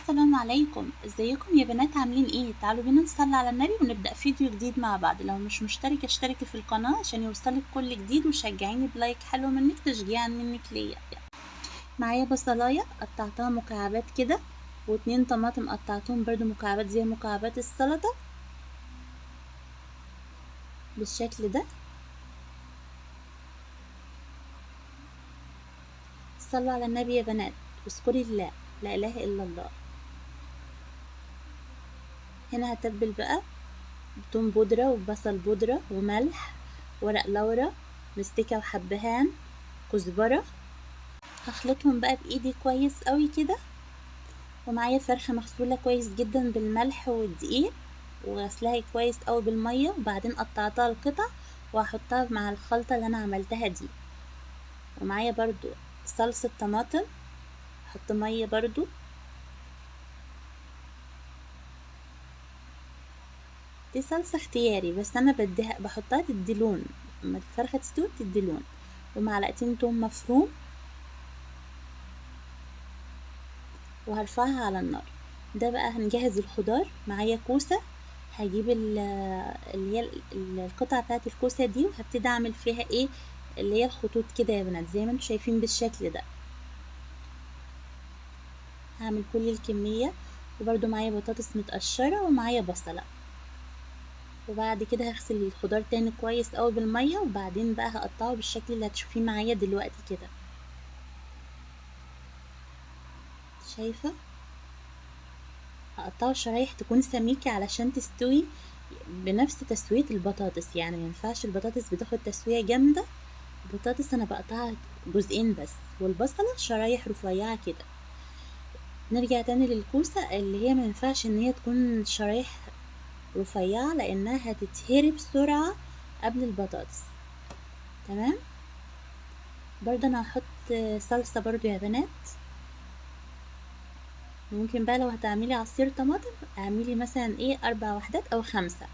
السلام عليكم، ازيكم يا بنات؟ عاملين ايه؟ تعالوا بينا نصلي على النبي ونبدأ فيديو جديد مع بعض. لو مش مشتركة اشتركي في القناة عشان يوصلك كل جديد، وشجعيني بلايك حلو منك تشجيعا منك ليا. معايا بصلاية قطعتها مكعبات كده، واتنين طماطم قطعتهم برضو مكعبات زي مكعبات السلطة بالشكل ده. صلوا على النبي يا بنات واذكري الله، لا اله الا الله. هنا هتبل بقى توم بودرة وبصل بودرة وملح، ورق لورا، مستكة وحبهان، كزبرة. هخلطهم بقى بايدي كويس قوي كده. ومعايا فرخة مغسولة كويس جدا بالملح والدقيق، وغسلها كويس قوي بالمية، وبعدين قطعتها القطع وهحطها مع الخلطة اللي انا عملتها دي. ومعايا برضو صلصة طماطم، احط مية برضو. دي صلصة اختياري بس انا بحطها تدي لون، اما الفرخة تستوي تدي لون. ومعلقتين توم مفروم، وهرفعها على النار. ده بقى هنجهز الخضار. معايا كوسة، هجيب اللي هي القطعة بتاعت الكوسة دي، وهبتدي اعمل فيها ايه اللي هي الخطوط كده يا بنات زي ما انتم شايفين بالشكل ده. هعمل كل الكمية. وبرده معايا بطاطس متقشرة ومعايا بصلة. وبعد كده هغسل الخضار تاني كويس قوي بالمية، وبعدين بقى هقطعه بالشكل اللي هتشوفيه معايا دلوقتي كده. شايفة؟ هقطعه شرايح تكون سميكة علشان تستوي بنفس تسوية البطاطس، يعني مينفعش البطاطس بتاخد تسوية جامدة. البطاطس انا بقطعها جزئين بس، والبصلة شرايح رفيعة كده. نرجع تاني للكوسة اللي هي مينفعش ان هي تكون شرايح رفيعة لانها هتتهري بسرعة قبل البطاطس. تمام. برضه انا هحط صلصة برضه يا بنات. ممكن بقى لو هتعملي عصير طماطم اعملي مثلا ايه 4 وحدات او 5،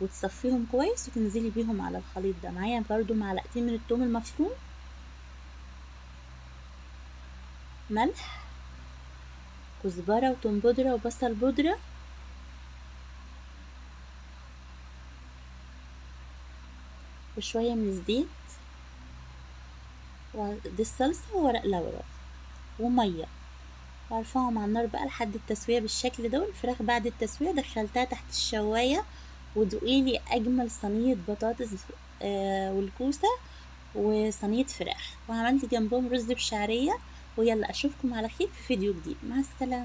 وتصفيهم كويس وتنزلي بيهم على الخليط ده. معايا برضو معلقتين من الثوم المفروم، ملح، كزبرة وتوم بودرة وبصل بودرة، وشوية من الزيت، ودي الصلصة، وورق لورا، ومية. وارفعهم على النار بقى لحد التسوية بالشكل ده. والفراخ بعد التسوية دخلتها تحت الشواية، ودوقيلي اجمل صينية بطاطس والكوسة وصينية فراخ، وعملت جنبهم رز بشعرية. ويلا اشوفكم على خير في فيديو جديد. مع السلامة.